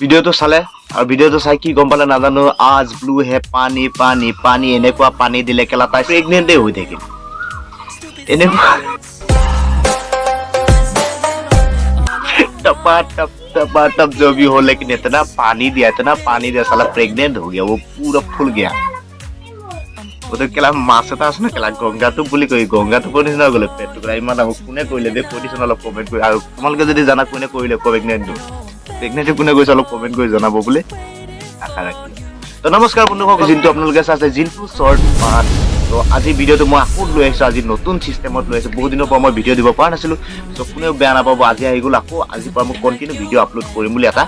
ভিডিওটো চালে আৰু ভিডিওটো চাই কি গম পালে নাজানো আজ ব্লু হে পানী পানী পানী এনেকুৱা পানী দিলে কেলা তাই প্ৰেগনেন্টে হৈ থাকিল এনেকুৱা टप जो भी हो लेकिन इतना पानी दिया साला प्रेग्नेंट हो गया वो पूरा फुल गया वो तो केला मास এটা আছে না কেলা গঙ্গাটো বুলি কই গঙ্গাটো কোন নিচিনা গলে পেট টুকুৰা ইমান দাম কোনে কইলে দে পজিশন অলপ কমেন্ট কৰি আৰু তোমালোকে যদি জানা কোনে কইলে প্ৰেগনেন্ট কোনে কৈছে অলপ কমেন্ট কৰি জনাব বুলি আশা ৰাখি তো নমস্কাৰ বন্ধুসকল জিন্তু আপোনালোকে চাইছে জিন্তু শৰ্ট পাৰ্ট তো আজি ভিডিওটো মই আকৌ লৈ আহিছো আজি নতুন সিস্টেমত লৈ আহিছো বহুত দিনৰ পৰা মই ভিডিও দিব পৰা নাছিলো সো কোনেও বেয়া নাপাব আজি আহি গ'ল আকৌ আজি পৰা মই কন্টিনিউ ভিডিও আপলোড কৰিম বুলি এটা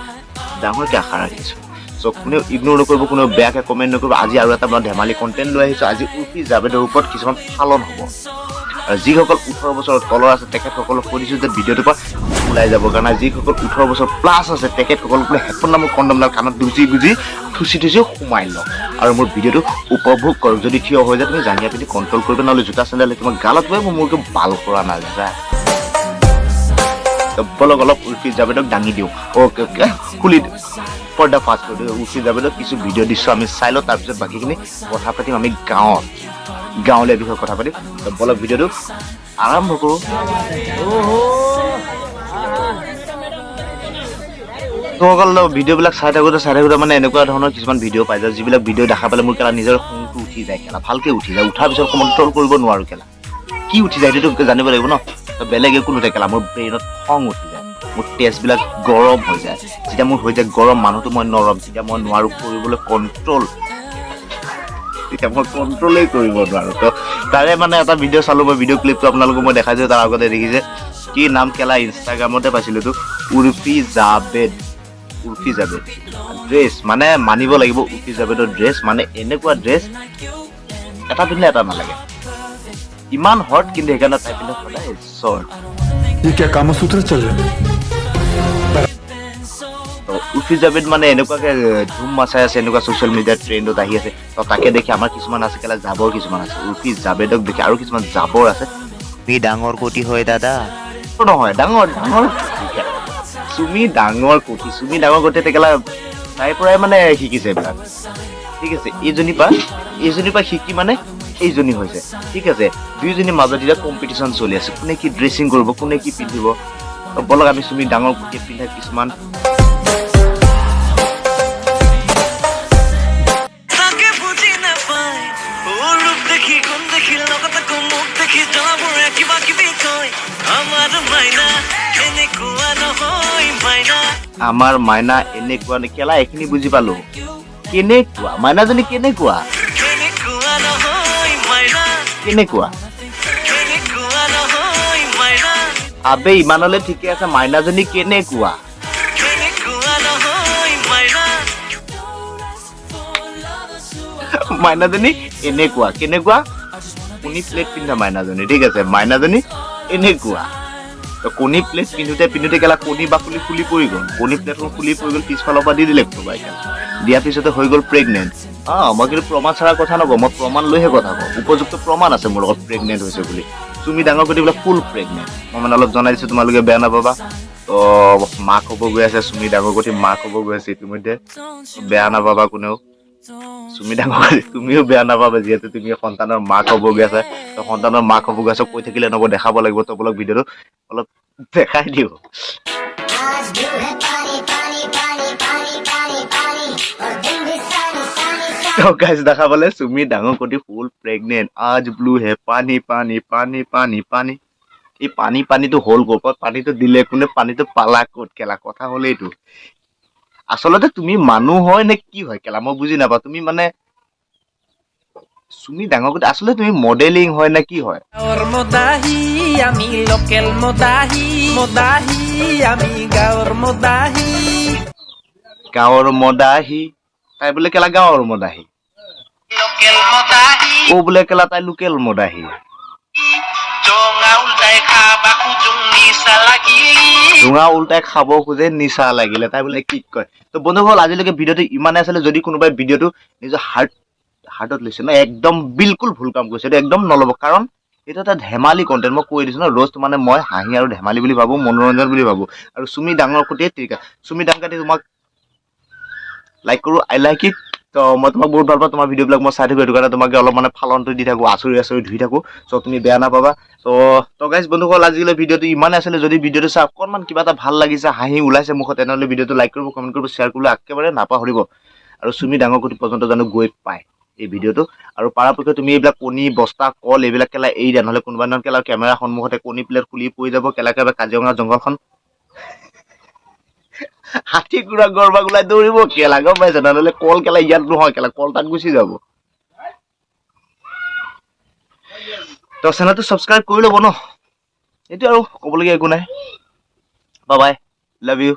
ডাঙৰকৈ আশা ৰাখিছো সো কোনেও ইগনোৰ নকৰিব কোনেও বেয়াকৈ কমেন্ট নকৰিব আজি আৰু এটা মই ধেমালি কন্টেন্ট লৈ আহিছো আজি উৰ্ফি জাবেদৰ ওপৰত কিছুমান ফালন হ'ব আৰু যিসকল 18 বছৰৰ তলৰ আছে তেখেতসকলক কৈছো যে ভিডিওটো পৰা ওলাই যাব কাৰণ যিসকল 18 বছৰ প্লাস আছে তেখেতসকলক হেডফোন নামৰ কণ্ডমডাল কাণত গুজি থুচি সোমাই লওক আৰু মোৰ ভিডিওটো উপভোগ কৰক যদি থিয় হৈ যায় তুমি জানিয়া পিনি কন্ট্ৰোল কৰিবা নহলে জোতা চেন্ডেল তোমাক গালত লৈ মোৰকে বাল কৰা নাযায় তো বলক অলপ উৰ্ফি জাবেদক দাঙি দিওঁ ওকে খুলি পৰ্দা ফাষ্ট কৰি উৰ্ফি জাবেদক কিছু ভিডিও দিছো আমি চাই লওঁ তাৰপিছত বাকিখিনি কথা পাতিম আমি গাঁৱলীয়া বিষয়ে কথা পাতিম তো বলক ভিডিওটো আৰম্ভ কৰোঁ তো অকল ভিডিওবিলাক চাই থাকোঁতে মানে এনেকুৱা ধৰণৰ কিছুমান ভিডিও পাই যায় যিবিলাক ভিডিও দেখা পালে মোৰ কেলা নিজৰ খংটো উঠি যায় কেলা ভালকৈ উঠি যায় উঠাৰ পিছত কণ্ট্ৰোল কৰিব নোৱাৰো কেলা কি উঠি যায় সেইটো জানিব লাগিব ন তো বেলেগ একো নুঠে কেলা মোৰ ব্ৰেইনত খং উঠি যায় মোৰ টেষ্টবিলাক গৰম হৈ যায় যেতিয়া মোৰ হৈ যায় গৰম মানুহটো মই নৰম যেতিয়া মই নোৱাৰো কৰিবলৈ কণ্ট্ৰোল তেতিয়া মই কণ্ট্ৰোলেই কৰিব নোৱাৰো তো তাৰে মানে এটা ভিডিও চালো মই ভিডিও ক্লিপটো আপোনালোকক মই দেখাইছো তাৰ আগতে দেখিছে কি নাম কেলা ইনষ্টাগ্ৰামতে পাইছিলো তো উৰ্ফি জাবেদ ড্ৰেছ মানে মানিব লাগিব উৰ্ফি জাবেদৰ ড্ৰেছ মানে এনেকুৱা ড্ৰেছ এটা পিন্ধলে এটা নালাগে ইমান হট কিন্তু সেইকাৰণে তাই পিন্ধে সদায় শৰ্ট ये क्या कामसूत्र चल रहा है উৰ্ফি জাবেদ মানে এনেকুৱাকে ধুম মাচাই আছে এনেকুৱা সোশ্যাল মিডিয়া ট্ৰেন্ডত আহি আছে তো তাকে দেখি আমাৰ কিছুমান আছে কেলা জাবৰ কিছুমান আছে উৰ্ফি জাবেদক দেখি আৰু কিছুমান জাবৰ আছে বি ডাঙৰ কোটি হয় দাদা নহয় ডাঙৰ চুমি ডাঙৰ কোটি তেকেলা তাইৰ পৰাই মানে শিকিছে এইবিলাক ঠিক আছে এইজনী পা শিকি মানে এইজনী হৈছে ঠিক আছে দুইজনী মাজত এতিয়া কম্পিটিশন চলি আছে কোনে কি ড্ৰেছিং কৰিব কোনে কি পিন্ধিব বলক আমি চুমি ডাঙৰ কোটি পিন্ধা কিছুমান আমাৰ মাইনা এনেকুৱা কেলা এইখিনি বুজি পালো কেনেকুৱা মাইনাজনী কেনেকুৱা আবে ইমানলে ঠিকে আছে মাইনাজনী কেনেকুৱা মাইনাজনী এনেকুৱা কোনি প্লেট পিন্ধা মাইনাজনী ঠিক আছে মাইনাজনী এনেকুৱা তো কোনি প্লেট পিন্ধুতে কেলা কোনি বাকুলি খুলি পৰি গ'ল কোনি প্লেটখন খুলি পৰি গ'ল পিছফালৰ পৰা দি দিলে কোনোবাই দিয়াৰ পিছতে হৈ গ'ল প্ৰেগনেন্ট মই কিন্তু প্ৰমাণ ছাড়া কথা নকওঁ মই প্ৰমাণ লৈহে কথা কওঁ উপযুক্ত প্ৰমাণ আছে মোৰ লগত প্ৰেগনেন্ট হৈছে বুলি তুমি ডাঙৰ কৰি বোলে ফুল প্ৰেগনেন্ট মই মানে অলপ জনাই দিছো তোমালোকে বেয়া নাপাবা তো মাক হ'ব গৈ আছে চুমি ডাঙৰ কৰি মাক হ'ব গৈ আছে ইতিমধ্যে বেয়া নাপাবা কোনেও চুমি ডাঙৰ কৰি তুমিও বেয়া নাপাবা যিহেতু তুমি সন্তানৰ মাক হ'ব গৈ আছে তো সন্তানৰ মাক হ'ব গৈ আছে কৈ থাকিলে নহ'ব দেখাব লাগিব তো বলক ভিডিঅ'টো অলপ দেখাই দিও तो गाइस দেখা পালে সুমি ডাঙৰ কোটি ফুল প্ৰেগনেন্ট আজ ব্লু হে পানী এই পানীটো হল গোপত পানীটো দিলে কোনে পানীটো পালা ক'ত কেলা কথা হলে এইটো আসলতে তুমি মানুহ হয় নে কি হয় কেলা মই বুজি নাপা তুমি মানে সুমি ডাঙৰ কোটি আসলে তুমি মডেলিং হয় নে কি হয় গাঁৱৰ মদাহি আমি লোকেল মদাহি আমি গাঁৱৰ মদাহি তাই বোলে কেলা গাঁৱৰ মদাহি লোকেল মদাহি ও বোলে কেলা তাই লোকেল মদাহি জুঙা উল্টাই খাব খোজে নিচা লাগিলে তাই বোলে কি কয় তো বন্ধুসকল আজিলৈকে ভিডিঅ'টো ইমানে আছিলে যদি কোনোবাই ভিডিঅ'টো নিজৰ হাৰ্টত লৈছে ন একদম বিলকুল ভুল কাম কৰিছে এইটো একদম নল'ব কাৰণ এটা এটা ধেমালি কন্টেন্ট মই কৈ দিছো ন ৰোস্ট মানে মই হাঁহি আৰু ধেমালি বুলি ভাবো মনোৰঞ্জন বুলি ভাবো আৰু সুমি ডাঙৰ কোটি ঠিক আছে সুমি ডাঙৰ কোটি তোমাক লাইক কৰো আই লাইক ইট তো মই তোমাক বহুত ভাল পাওঁ তোমাৰ ভিডিঅ'বিলাক মই চাই থাকো এইটো কাৰণে তোমাক অলপ মানে ফালনটো দি থাকো আচৰি ধুই থাকো চ' তুমি বেয়া নাপাবা তো গাইজ বন্ধুসকল আজিকালি ভিডিঅ'টো ইমানে আছিলে যদি ভিডিঅ'টো চাই অকণমান কিবা এটা ভাল লাগিছে হাঁহি ওলাইছে মুখত তেনেহ'লে ভিডিঅ'টো লাইক কৰিব কমেণ্ট কৰিব শ্বেয়াৰ কৰিবলৈ একেবাৰে নাপাহৰিব আৰু চুমি ডাঙৰ কুটি পৰ্যন্ত জানো গৈ পায় এই ভিডিঅ'টো আৰু পৰাপক্ষে তুমি এইবিলাক কণী বস্তা কল এইবিলাক কেলা এৰি দিয়া নহ'লে কোনোবা দিনত কেলা কেমেৰা সন্মুখতে কণী প্লেট খুলি পৰি যাব কেলা কাজিৰঙা জংঘলখন হাতী গুড়া গৰবাক ওলাই দৌৰিব কেলা গম পাইছে নহ'লে কল কেলা ইয়াত নহয় কেলা কল তাত গুচি যাব তো চেনেলটো ছাবস্ক্ৰাইব কৰি ল'ব ন এইটো আৰু ক'বলগীয়া একো নাই বাই বাই লাভ ইউ